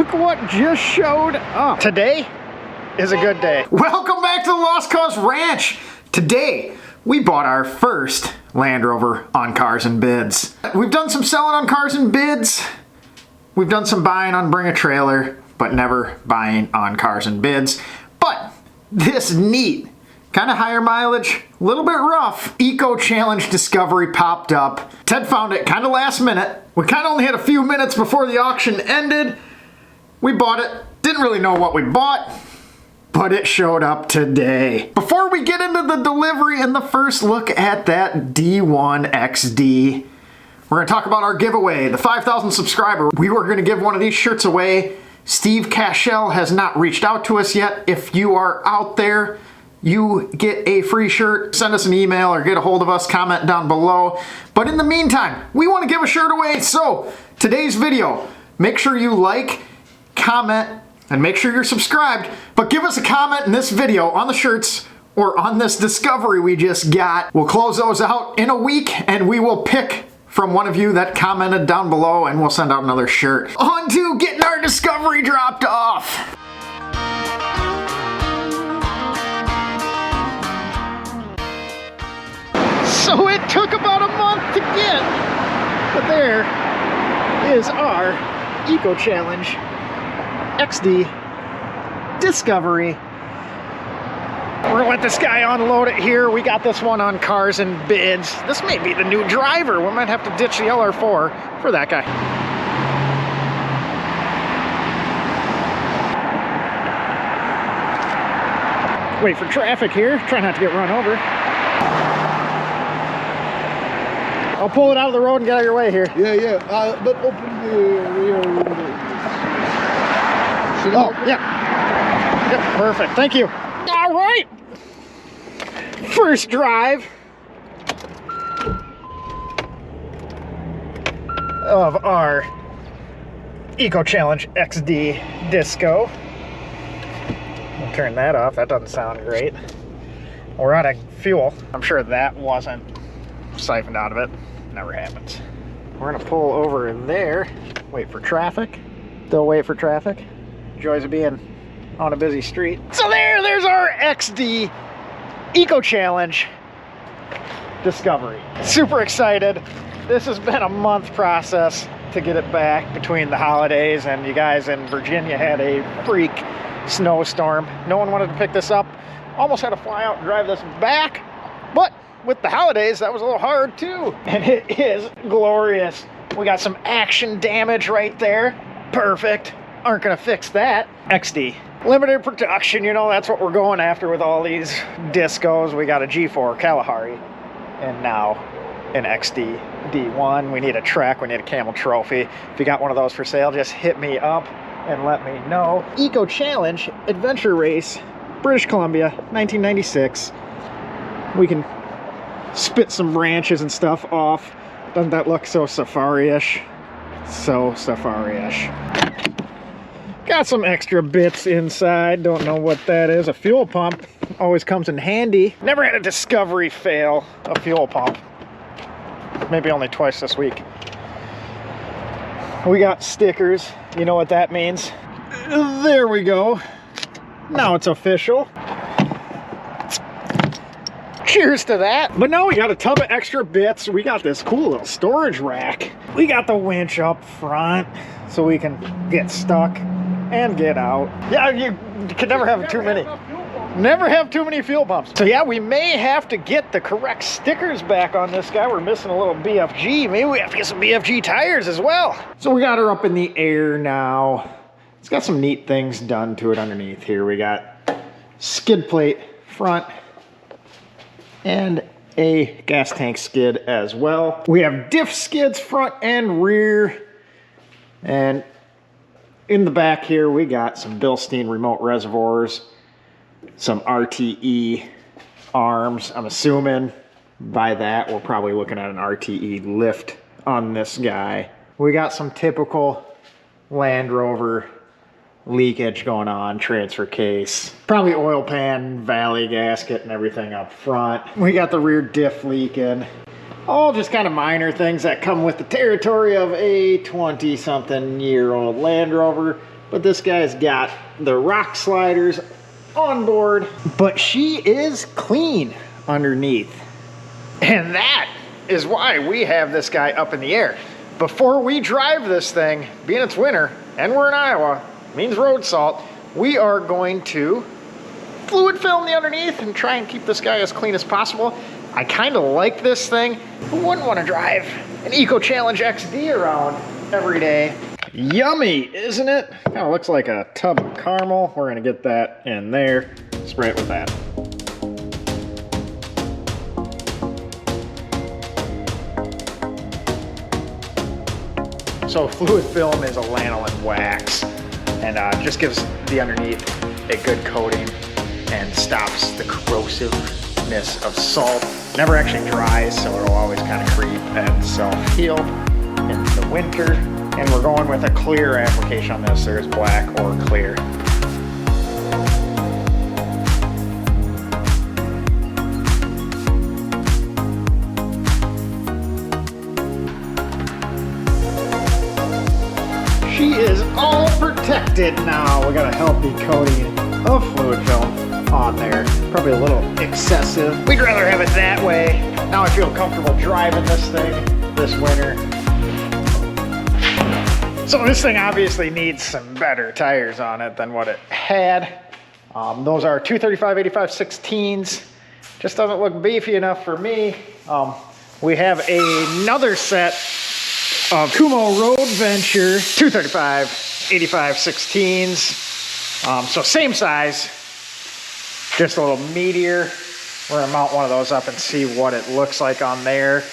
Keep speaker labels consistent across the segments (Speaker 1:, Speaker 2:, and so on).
Speaker 1: Look what just showed up. Today is a good day. Welcome back to the Lost Cause Ranch. Today, we bought our first Land Rover on Cars and Bids. We've done some selling on Cars and Bids. We've done some buying on Bring a Trailer, but never buying on Cars and Bids. But this neat, kind of higher mileage, a little bit rough, Eco Challenge Discovery popped up. Ted found it kind of last minute. We kind of only had a few minutes before the auction ended. We bought it, didn't really know what we bought, but it showed up today. Before we get into the delivery and the first look at that D1 XD, we're gonna talk about our giveaway, the 5,000 subscriber. We were gonna give one of these shirts away. Steve Cashell has not reached out to us yet. If you are out there, you get a free shirt. Send us an email or get a hold of us, comment down below. But in the meantime, we wanna give a shirt away. So today's video, make sure you like, comment, and make sure you're subscribed. But give us a comment in this video on the shirts or on this discovery we just got. We'll close those out in a week and we will pick from one of you that commented down below and we'll send out another shirt. On to getting our discovery dropped off. So it took about a month to get, but there is our Eco Challenge XD Discovery. We're gonna let this guy unload it here. We got this one on Cars and Bids. This may be the new driver. We might have to ditch the LR4 for that guy. Wait for traffic here. Try not to get run over. I'll pull it out of the road and get out of your way here.
Speaker 2: Yeah. But open the rear window.
Speaker 1: Oh, yeah. Yep, perfect. Thank you. All right. First drive of our Eco Challenge XD Disco. We'll turn that off. That doesn't sound great. We're out of fuel. I'm sure that wasn't siphoned out of it. Never happens. We're gonna pull over there, wait for traffic. Still wait for traffic. Joys of being on a busy street. So there's our XD Eco Challenge Discovery. Super excited. This has been a month process to get it back between the holidays, and you guys in Virginia had a freak snowstorm. No one wanted to pick this up. Almost had to fly out and drive this back, but with the holidays, that was a little hard too. And it is glorious. We got some action damage right there. Perfect. Aren't gonna fix that. XD. Limited production, you know, that's what we're going after with all these discos. We got a G4 Kalahari and now an XD D1. We need a Trek, we need a Camel Trophy. If you got one of those for sale, just hit me up and let me know. Eco Challenge Adventure Race, British Columbia, 1996. We can spit some branches and stuff off. Doesn't that look so safari-ish? So safari-ish. Got some extra bits inside. Don't know what that is. A fuel pump always comes in handy. Never had a discovery fail, a fuel pump. Maybe only twice this week. We got stickers. You know what that means. There we go. Now it's official. Cheers to that. But no, we got a tub of extra bits. We got this cool little storage rack. We got the winch up front so we can get stuck and get out. Yeah, you can never have too many. Never have too many fuel pumps. So yeah, we may have to get the correct stickers back on this guy. We're missing a little BFG. Maybe we have to get some BFG tires as well. So we got her up in the air now. It's got some neat things done to it underneath here. We got skid plate front and a gas tank skid as well. We have diff skids front and rear. And in the back here, we got some Bilstein remote reservoirs, some RTE arms. I'm assuming by that, we're probably looking at an RTE lift on this guy. We got some typical Land Rover leakage going on, transfer case, probably oil pan, valley gasket and everything up front. We got the rear diff leaking. All just kind of minor things that come with the territory of a 20-something year old Land Rover. but this guy's got the rock sliders on board, but she is clean underneath. And that is why we have this guy up in the air. Before we drive this thing, being it's winter and we're in Iowa, means road salt, we are going to fluid film the underneath and try and keep this guy as clean as possible. I kind of like this thing. Who wouldn't want to drive an Eco Challenge XD around every day? Yummy, isn't it? Kind of looks like a tub of caramel. We're gonna get that in there, spray it with that. So fluid film is a lanolin wax and just gives the underneath a good coating and stops the corrosiveness of salt. Never actually dries, so it'll always kind of creep and self-heal in the winter. And we're going with a clear application on this. There's black or clear. She is all protected now. We got a healthy coating of fluid film on there. Probably a little excessive. We'd rather have it that way. Now I feel comfortable driving this thing this winter. So this thing obviously needs some better tires on it than what it had. Those are 235/85/16s. Just doesn't look beefy enough for me. We have another set of Kumo Road Venture 235/85/16s. So same size, just a little meatier. We're gonna mount one of those up and see what it looks like on there.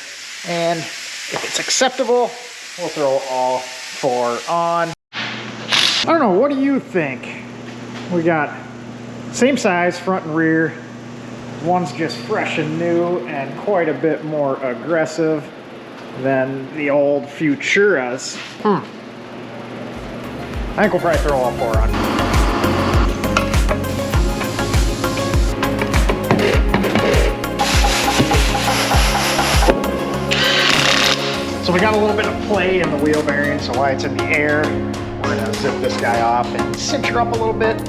Speaker 1: And if it's acceptable, we'll throw all 4 on. I don't know, what do you think? We got same size, front and rear. One's just fresh and new and quite a bit more aggressive than the old Futuras. I think we'll probably throw all 4 on. So we got a little bit of play in the wheel bearing, so while it's in the air, we're gonna zip this guy off and cinch her up a little bit,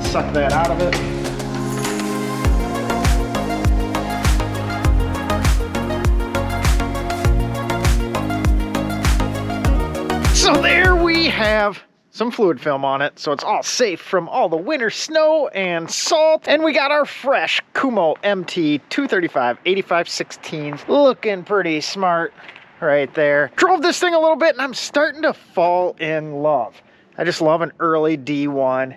Speaker 1: suck that out of it. So there we have some fluid film on it, so it's all safe from all the winter snow and salt. And we got our fresh Kumo MT 235/85/16s, looking pretty smart right there. Drove this thing a little bit and I'm starting to fall in love. I just love an early D1.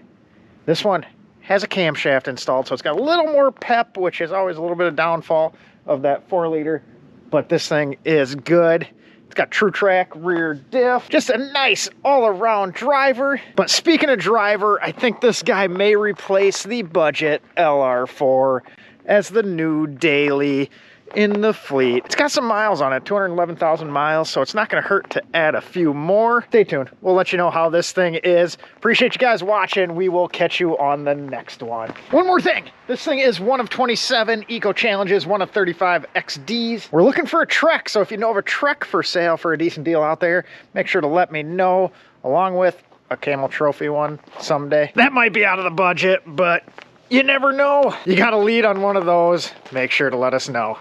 Speaker 1: This one has a camshaft installed, so it's got a little more pep, which is always a little bit of downfall of that 4-liter, but this thing is good. It's got true track rear diff, just a nice all-around driver. But speaking of driver, I think this guy may replace the budget LR4 as the new daily in the fleet. It's got some miles on it, 211,000 miles, so it's not gonna hurt to add a few more. Stay tuned, we'll let you know how this thing is. Appreciate you guys watching. We will catch you on the next one. One more thing, this thing is one of 27 Eco Challenges, one of 35 XDs. We're looking for a Trek, so if you know of a Trek for sale for a decent deal out there, make sure to let me know, along with a Camel Trophy one someday. That might be out of the budget, but you never know. You got a lead on one of those, make sure to let us know.